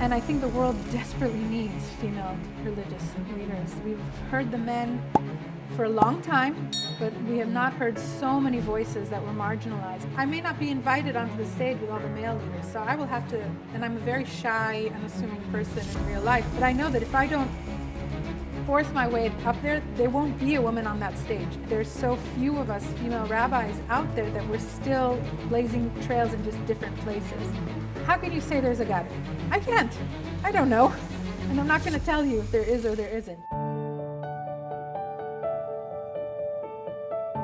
And I think the world desperately needs female religious leaders. We've heard the men for a long time, but we have not heard so many voices that were marginalized. I may not be invited onto the stage with all the male leaders, so I will have to, and I'm a very shy, unassuming person in real life, but I know that if I don't force my way up there won't be a woman on that stage. There's so few of us female rabbis out there that we're still blazing trails in just different places. How can you say there's a God? I can't. I don't know. And I'm not going to tell you if there is or there isn't.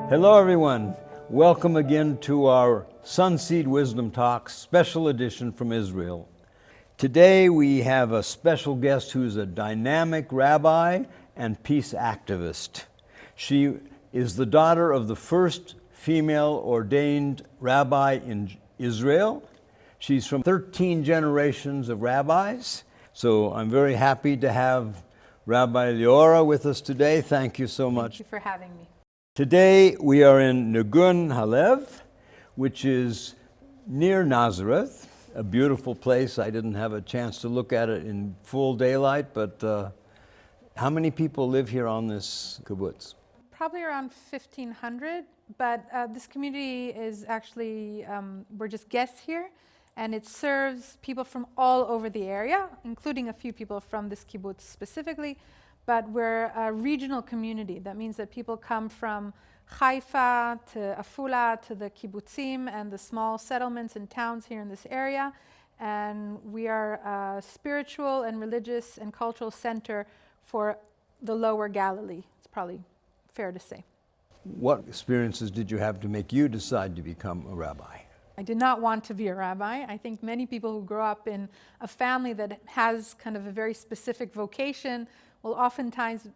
Hello everyone. Welcome again to our Sunseed Wisdom Talk special edition from Israel. Today we have a special guest who's a dynamic rabbi and peace activist. She is the daughter of the first female ordained rabbi in Israel. She's from 13 generations of rabbis. So I'm very happy to have Rabbi Leora with us today. Thank you so much. Thank you for having me. Today we are in Nagun, Halev, which is near Nazareth. A beautiful place. I didn't have a chance to look at it in full daylight, but how many people live here on this kibbutz? Probably around 1,500, but this community is actually, we're just guests here, and it serves people from all over the area, including a few people from this kibbutz specifically, but we're a regional community. That means that people come from Haifa to Afula to the kibbutzim and the small settlements and towns here in this area. And we are a spiritual and religious and cultural center for the lower Galilee. It's probably fair to say. What experiences did you have to make you decide to become a rabbi? I did not want to be a rabbi. I think many people who grow up in a family that has kind of a very specific vocation will oftentimes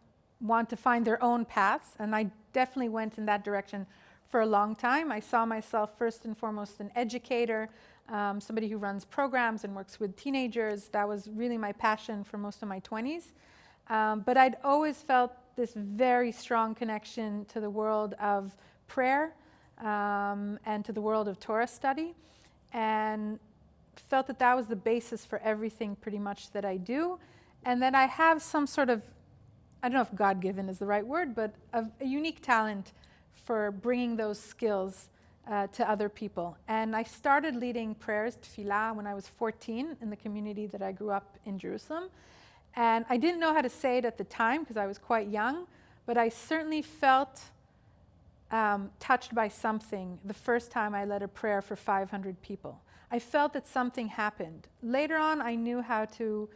want to find their own paths, and I definitely went in that direction for a long time. I saw myself first and foremost an educator, somebody who runs programs and works with teenagers. That was really my passion for most of my 20s. But I'd always felt this very strong connection to the world of prayer and to the world of Torah study, and felt that that was the basis for everything pretty much that I do, and that I have some sort of, I don't know if God-given is the right word, but a unique talent for bringing those skills to other people. And I started leading prayers, tefillah, when I was 14 in the community that I grew up in Jerusalem. And I didn't know how to say it at the time because I was quite young, but I certainly felt touched by something the first time I led a prayer for 500 people. I felt that something happened. Later on, I knew how to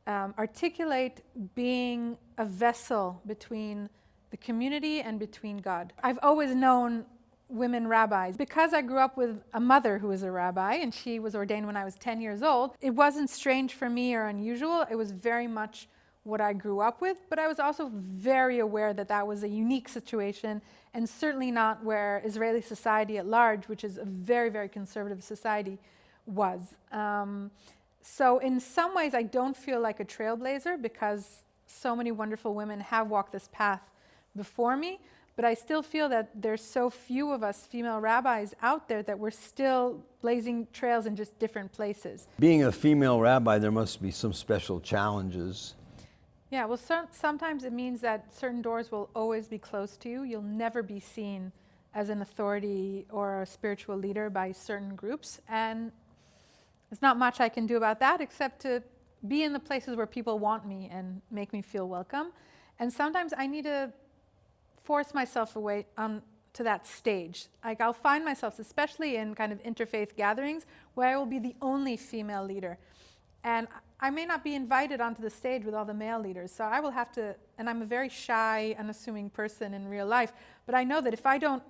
articulate being a vessel between the community and between God. I've always known women rabbis. Because I grew up with a mother who was a rabbi, and she was ordained when I was 10 years old, it wasn't strange for me or unusual. It was very much what I grew up with, but I was also very aware that that was a unique situation, and certainly not where Israeli society at large, which is a very, very conservative society, was. So in some ways, I don't feel like a trailblazer because so many wonderful women have walked this path before me, but I still feel that there's so few of us female rabbis out there that we're still blazing trails in just different places. Being a female rabbi, there must be some special challenges. Yeah, well, sometimes it means that certain doors will always be closed to you. You'll never be seen as an authority or a spiritual leader by certain groups, and there's not much I can do about that except to be in the places where people want me and make me feel welcome. And sometimes I need to force myself away to that stage. Like I'll find myself, especially in kind of interfaith gatherings, where I will be the only female leader. And I may not be invited onto the stage with all the male leaders, so I will have to, and I'm a very shy, unassuming person in real life, but I know that if I don't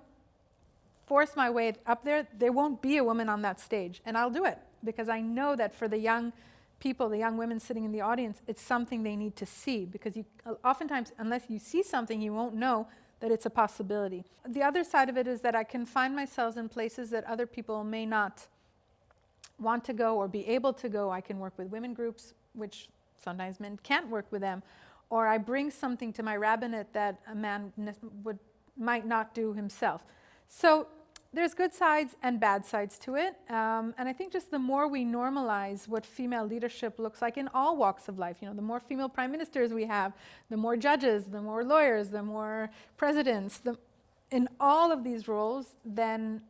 force my way up there won't be a woman on that stage, and I'll do it. Because I know that for the young people, the young women sitting in the audience, it's something they need to see. Because you, oftentimes, unless you see something, you won't know that it's a possibility. The other side of it is that I can find myself in places that other people may not want to go or be able to go. I can work with women groups, which sometimes men can't work with them. Or I bring something to my rabbinate that a man might not do himself. So there's good sides and bad sides to it. And I think just the more we normalize what female leadership looks like in all walks of life, the more female prime ministers we have, the more judges, the more lawyers, the more presidents, in all of these roles, then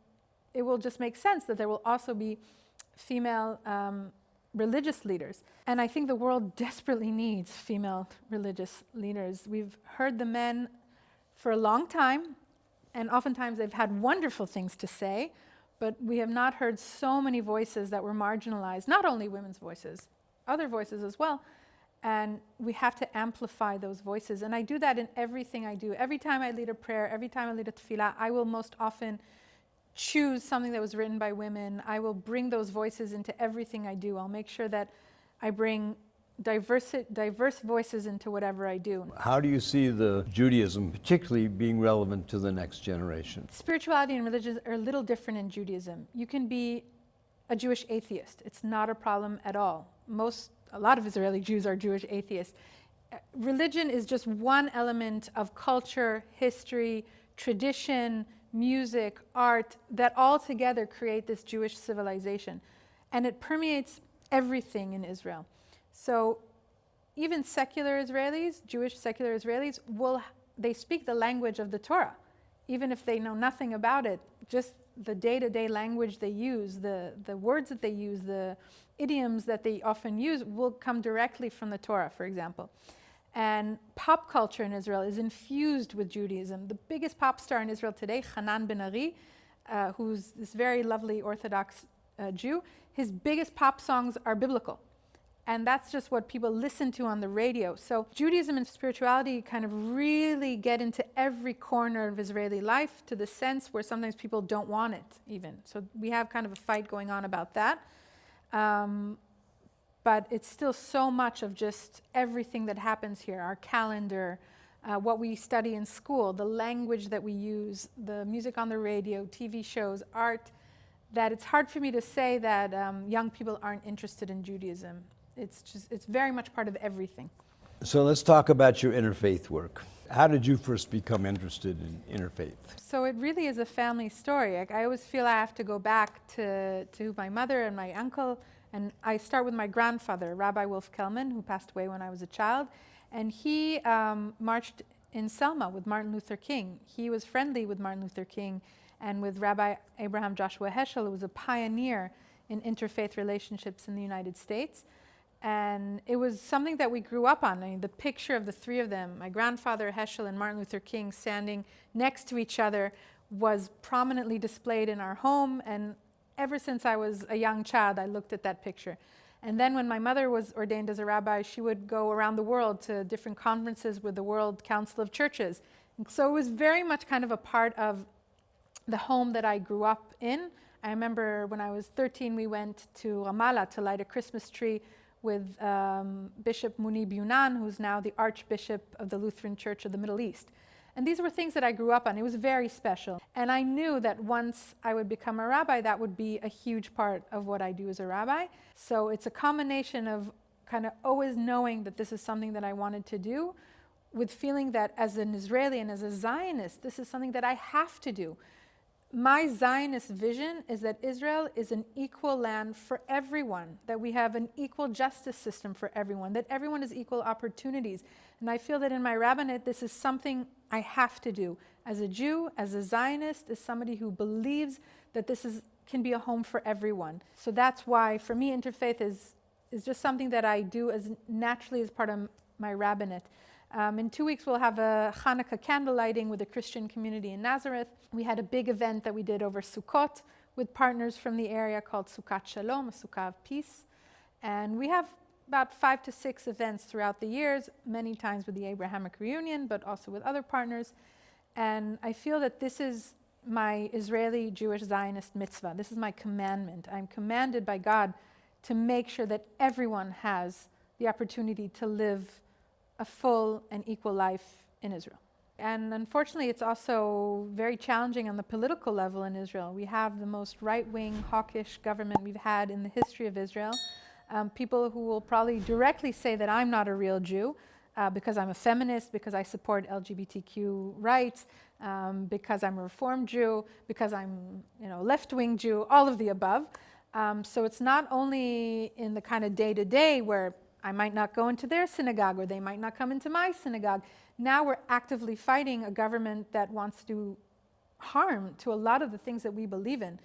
it will just make sense that there will also be female religious leaders. And I think the world desperately needs female religious leaders. We've heard the men for a long time, and oftentimes they've had wonderful things to say, but we have not heard so many voices that were marginalized, not only women's voices, other voices as well. And we have to amplify those voices. And I do that in everything I do. Every time I lead a prayer, every time I lead a tefillah, I will most often choose something that was written by women. I will bring those voices into everything I do. I'll make sure that I bring diverse voices into whatever I do. How do you see the Judaism particularly being relevant to the next generation? Spirituality and religion are a little different in Judaism. You can be a Jewish atheist. It's not a problem at all. A lot of Israeli Jews are Jewish atheists. Religion is just one element of culture, history, tradition, music, art, that all together create this Jewish civilization. And it permeates everything in Israel. So even secular Israelis, Jewish secular Israelis, they speak the language of the Torah, even if they know nothing about it. Just the day-to-day language they use, the words that they use, the idioms that they often use will come directly from the Torah, for example. And pop culture in Israel is infused with Judaism. The biggest pop star in Israel today, Hanan Ben Ari, who's this very lovely Orthodox Jew, his biggest pop songs are biblical. And that's just what people listen to on the radio. So Judaism and spirituality kind of really get into every corner of Israeli life, to the sense where sometimes people don't want it even. So we have kind of a fight going on about that. But it's still so much of just everything that happens here, our calendar, what we study in school, the language that we use, the music on the radio, TV shows, art, that it's hard for me to say that young people aren't interested in Judaism. It's very much part of everything. So let's talk about your interfaith work. How did you first become interested in interfaith? So it really is a family story. I always feel I have to go back to my mother and my uncle, and I start with my grandfather, Rabbi Wolf Kelman, who passed away when I was a child, and he marched in Selma with Martin Luther King. He was friendly with Martin Luther King and with Rabbi Abraham Joshua Heschel, who was a pioneer in interfaith relationships in the United States. And it was something that we grew up on. I mean, the picture of the three of them, my grandfather Heschel and Martin Luther King standing next to each other, was prominently displayed in our home. And ever since I was a young child, I looked at that picture. And then when my mother was ordained as a rabbi, she would go around the world to different conferences with the World Council of Churches. And so it was very much kind of a part of the home that I grew up in. I remember when I was 13, we went to Ramallah to light a Christmas tree with Bishop Munib Yunan, who's now the Archbishop of the Lutheran Church of the Middle East. And these were things that I grew up on. It was very special. And I knew that once I would become a rabbi, that would be a huge part of what I do as a rabbi. So it's a combination of kind of always knowing that this is something that I wanted to do, with feeling that as an Israeli and as a Zionist, this is something that I have to do. My Zionist vision is that Israel is an equal land for everyone, that we have an equal justice system for everyone, that everyone has equal opportunities. And I feel that in my rabbinate, this is something I have to do. As a Jew, as a Zionist, as somebody who believes that this can be a home for everyone. So that's why, for me, interfaith is just something that I do as naturally as part of my rabbinate. In 2 weeks, we'll have a Hanukkah candle lighting with the Christian community in Nazareth. We had a big event that we did over Sukkot with partners from the area called Sukkot Shalom, a Sukkah of peace. And we have about 5 to 6 events throughout the years, many times with the Abrahamic reunion, but also with other partners. And I feel that this is my Israeli Jewish Zionist mitzvah. This is my commandment. I'm commanded by God to make sure that everyone has the opportunity to live a full and equal life in Israel. And unfortunately, it's also very challenging on the political level in Israel. We have the most right-wing, hawkish government we've had in the history of Israel. People who will probably directly say that I'm not a real Jew, because I'm a feminist, because I support LGBTQ rights, because I'm a Reform Jew, because I'm left-wing Jew, all of the above. So it's not only in the kind of day-to-day where I might not go into their synagogue or they might not come into my synagogue. Now we're actively fighting a government that wants to do harm to a lot of the things that we believe in.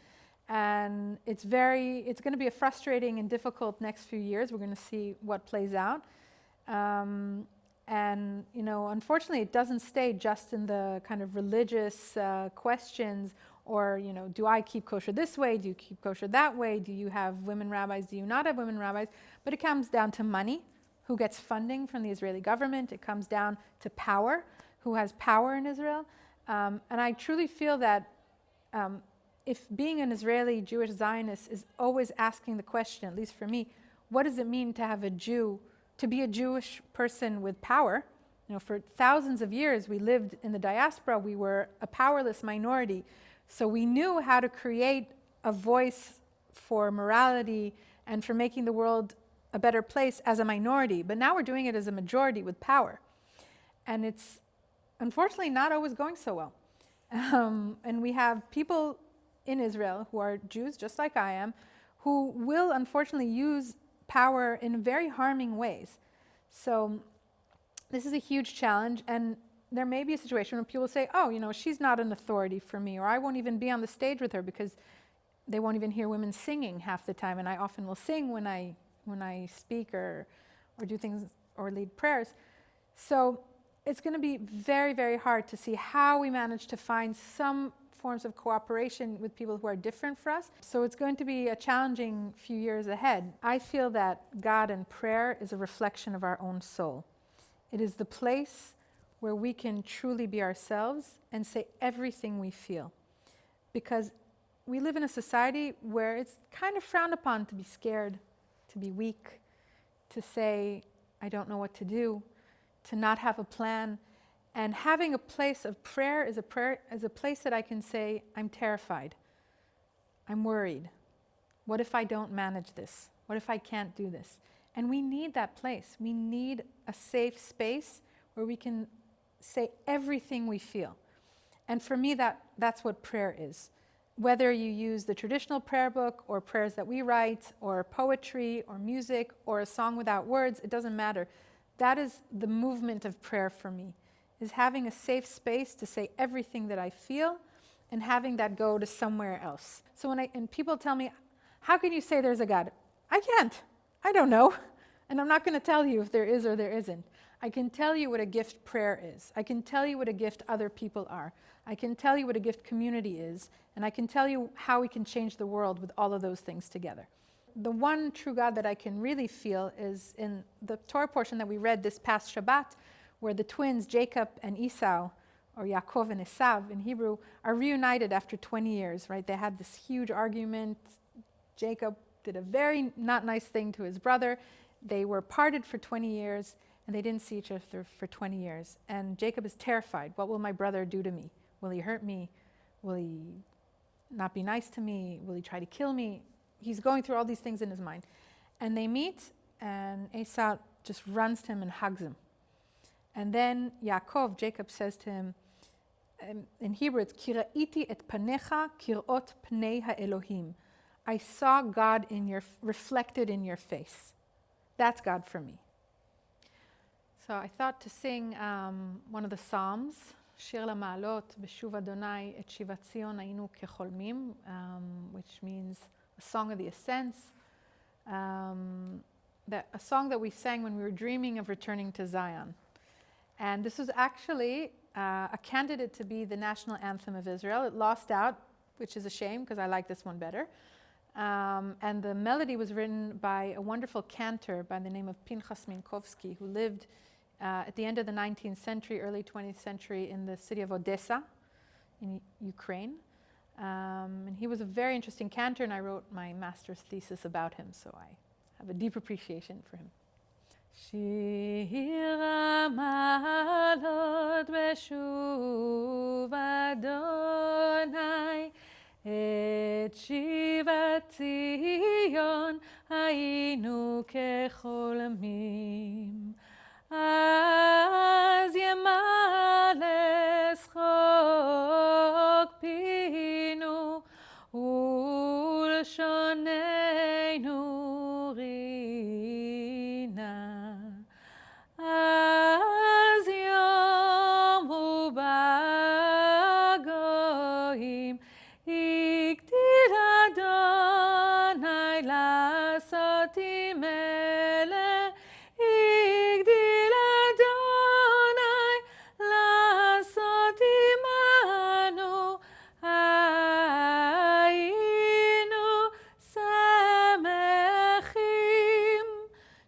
And it's going to be a frustrating and difficult next few years. We're going to see what plays out. And unfortunately, it doesn't stay just in the kind of religious questions or, do I keep kosher this way? Do you keep kosher that way? Do you have women rabbis? Do you not have women rabbis? But it comes down to money, who gets funding from the Israeli government. It comes down to power, who has power in Israel. And I truly feel that if being an Israeli Jewish Zionist is always asking the question, at least for me, what does it mean to have to be a Jewish person with power? For thousands of years we lived in the diaspora. We were a powerless minority. So we knew how to create a voice for morality and for making the world a better place as a minority. But now we're doing it as a majority with power. And it's unfortunately not always going so well. And we have people in Israel who are Jews, just like I am, who will unfortunately use power in very harming ways. So this is a huge challenge, and there may be a situation where people say, oh, she's not an authority for me, or I won't even be on the stage with her because they won't even hear women singing half the time, and I often will sing when I speak or do things or lead prayers. So it's going to be very, very hard to see how we manage to find some forms of cooperation with people who are different for us. So it's going to be a challenging few years ahead. I feel that God and prayer is a reflection of our own soul. It is the place where we can truly be ourselves and say everything we feel. Because we live in a society where it's kind of frowned upon to be scared, to be weak, to say, I don't know what to do, to not have a plan. And having a place of prayer is a place that I can say, I'm terrified. I'm worried. What if I don't manage this? What if I can't do this? And we need that place. We need a safe space where we can say everything we feel. And for me, that's what prayer is. Whether you use the traditional prayer book or prayers that we write or poetry or music or a song without words, it doesn't matter. That is the movement of prayer for me, is having a safe space to say everything that I feel and having that go to somewhere else. So and people tell me, how can you say there's a God? I can't. I don't know. And I'm not going to tell you if there is or there isn't. I can tell you what a gift prayer is. I can tell you what a gift other people are. I can tell you what a gift community is. And I can tell you how we can change the world with all of those things together. The one true God that I can really feel is in the Torah portion that we read this past Shabbat, where the twins, Jacob and Esau, or Yaakov and Esau in Hebrew, are reunited after 20 years, right? They had this huge argument. Jacob did a very not nice thing to his brother. They were parted for 20 years, and they didn't see each other for 20 years. And Jacob is terrified. What will my brother do to me? Will he hurt me? Will he not be nice to me? Will he try to kill me? He's going through all these things in his mind. And they meet, and Esau just runs to him and hugs him. And then Yaakov, Jacob, says to him, in Hebrew it's Kira'iti et panecha kirot pnei ha'elohim. I saw God reflected in your face. That's God for me. So I thought to sing one of the Psalms, Shir LaMa'alot, Beshuv Adonai et Shivat Zion Hayinu Kecholmim, which means a song of the ascents, a song that we sang when we were dreaming of returning to Zion. And this was actually a candidate to be the national anthem of Israel. It lost out, which is a shame because I like this one better. And the melody was written by a wonderful cantor by the name of Pinchas Minkowski, who lived at the end of the 19th century, early 20th century in the city of Odessa in Ukraine. And he was a very interesting cantor, and I wrote my master's thesis about him, so I have a deep appreciation for him. Shir HaMa'alot Beshuv Adonai et Shivat Zion Hayinu Kecholmim. לשוננו רינה. אז יאמרו בגויים, הגדיל אדוני לעשותי מלך, הגדיל אדוני לעשות עמנו, היינו שמחים.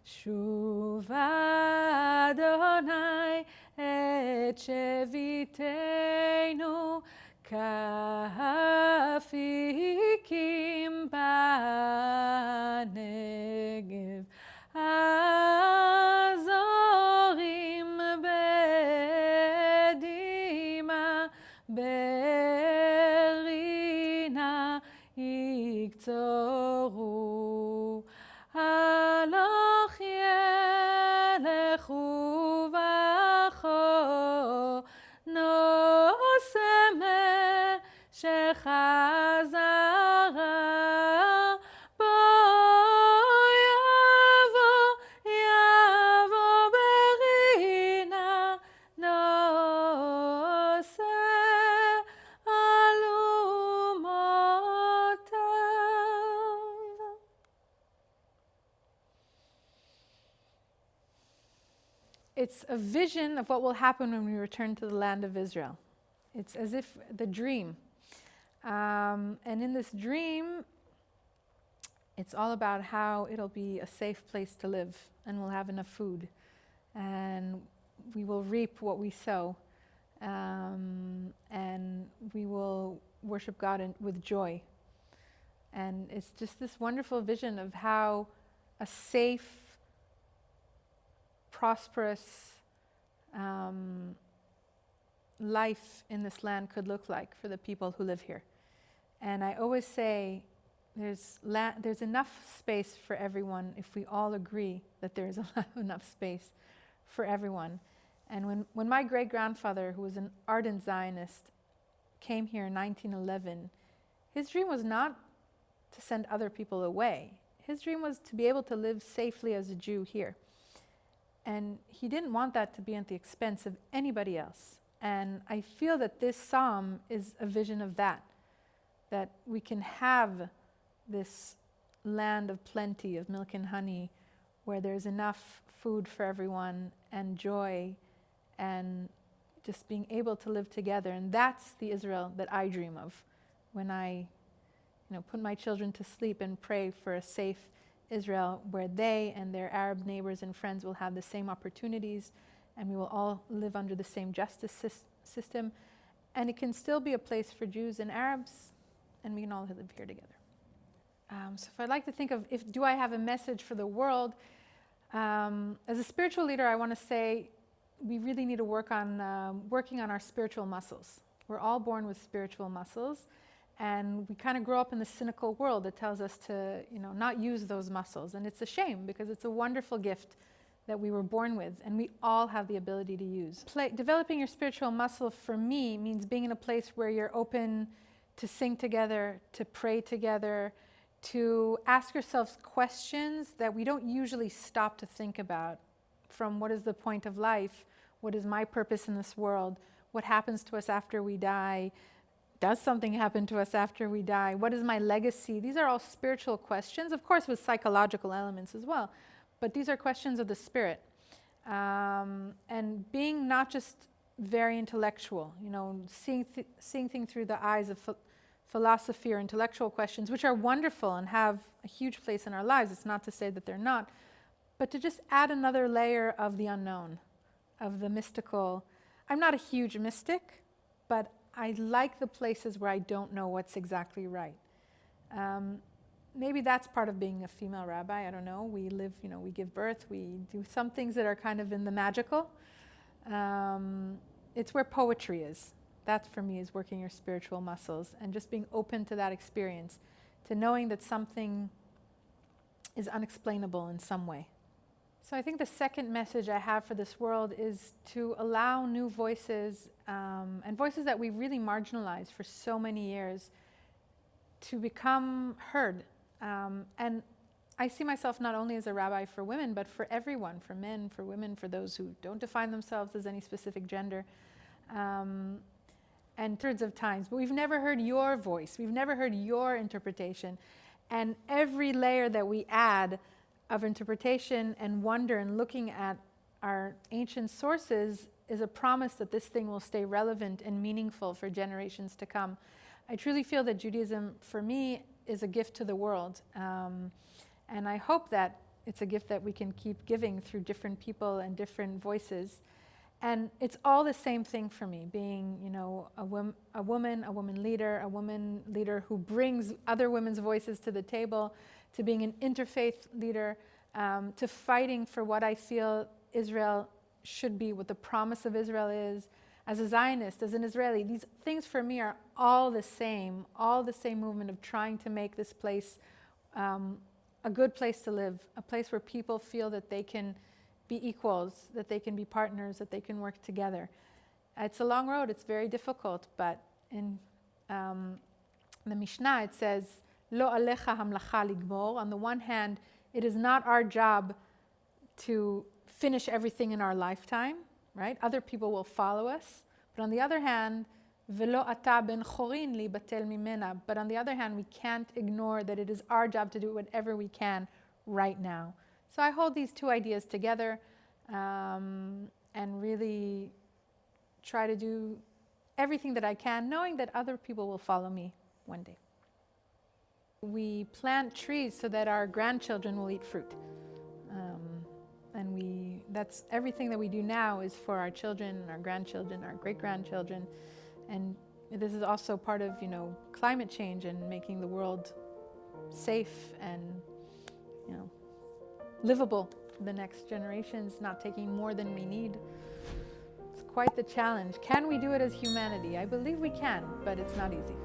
שוב אדוני את שביתנו, כאפיקים בנגב. הזורים בדמעה, ברינה יקצורו. הלוך ילך ובכו, נושא שחזרה, בוא יבוא ברינה, נושא אלומותיו. It's a vision of what will happen when we return to the land of Israel. It's as if the dream. And in this dream, it's all about how it'll be a safe place to live, and we'll have enough food, and we will reap what we sow, and we will worship God with joy. And it's just this wonderful vision of how a safe, prosperous life in this land could look like for the people who live here. And I always say there's enough space for everyone if we all agree that there's enough space for everyone. And when my great-grandfather, who was an ardent Zionist, came here in 1911, his dream was not to send other people away. His dream was to be able to live safely as a Jew here. And he didn't want that to be at the expense of anybody else. And I feel that this psalm is a vision of that we can have this land of plenty, of milk and honey, where there's enough food for everyone and joy and just being able to live together. And that's the Israel that I dream of when I put my children to sleep and pray for a safe Israel where they and their Arab neighbors and friends will have the same opportunities, and we will all live under the same justice system. And it can still be a place for Jews and Arabs, and we can all live here together. So if I'd like to think of, do I have a message for the world? As a spiritual leader, I want to say we really need to work on working on our spiritual muscles. We're all born with spiritual muscles, and we kind of grow up in the cynical world that tells us to, not use those muscles. And it's a shame, because it's a wonderful gift that we were born with, and we all have the ability to use. Developing your spiritual muscle for me means being in a place where you're open to sing together, to pray together, to ask yourselves questions that we don't usually stop to think about. From what is the point of life? What is my purpose in this world? What happens to us after we die? Does something happen to us after we die? What is my legacy? These are all spiritual questions, of course with psychological elements as well. But these are questions of the spirit. And being not just very intellectual, seeing things through the eyes of philosophy or intellectual questions, which are wonderful and have a huge place in our lives. It's not to say that they're not. But to just add another layer of the unknown, of the mystical. I'm not a huge mystic, but I like the places where I don't know what's exactly right. Maybe that's part of being a female rabbi. I don't know. We live, we give birth. We do some things that are kind of in the magical. It's where poetry is. That, for me, is working your spiritual muscles and just being open to that experience, to knowing that something is unexplainable in some way. So I think the second message I have for this world is to allow new voices, and voices that we really marginalized for so many years, to become heard. And I see myself not only as a rabbi for women, but for everyone, for men, for women, for those who don't define themselves as any specific gender, and hundreds of times. But we've never heard your voice. We've never heard your interpretation. And every layer that we add of interpretation and wonder and looking at our ancient sources is a promise that this thing will stay relevant and meaningful for generations to come. I truly feel that Judaism, for me, is a gift to the world. And I hope that it's a gift that we can keep giving through different people and different voices. And it's all the same thing for me, being, a woman leader who brings other women's voices to the table, to being an interfaith leader, to fighting for what I feel Israel should be, what the promise of Israel is, as a Zionist, as an Israeli. These things for me are all the same movement of trying to make this place a good place to live, a place where people feel that they can be equals, that they can be partners, that they can work together. It's a long road, it's very difficult, but in the Mishnah it says, Lo alecha hamlacha ligmor. On the one hand, it is not our job to finish everything in our lifetime, right? Other people will follow us. But on the other hand, Velo ata ben chorin libatel mimena. But on the other hand, we can't ignore that it is our job to do whatever we can right now. So I hold these two ideas together and really try to do everything that I can, knowing that other people will follow me one day. We plant trees so that our grandchildren will eat fruit. And that's everything that we do now is for our children, our grandchildren, our great-grandchildren. And this is also part of, climate change and making the world safe and, livable for the next generations, not taking more than we need. It's quite the challenge. Can we do it as humanity? I believe we can, but it's not easy.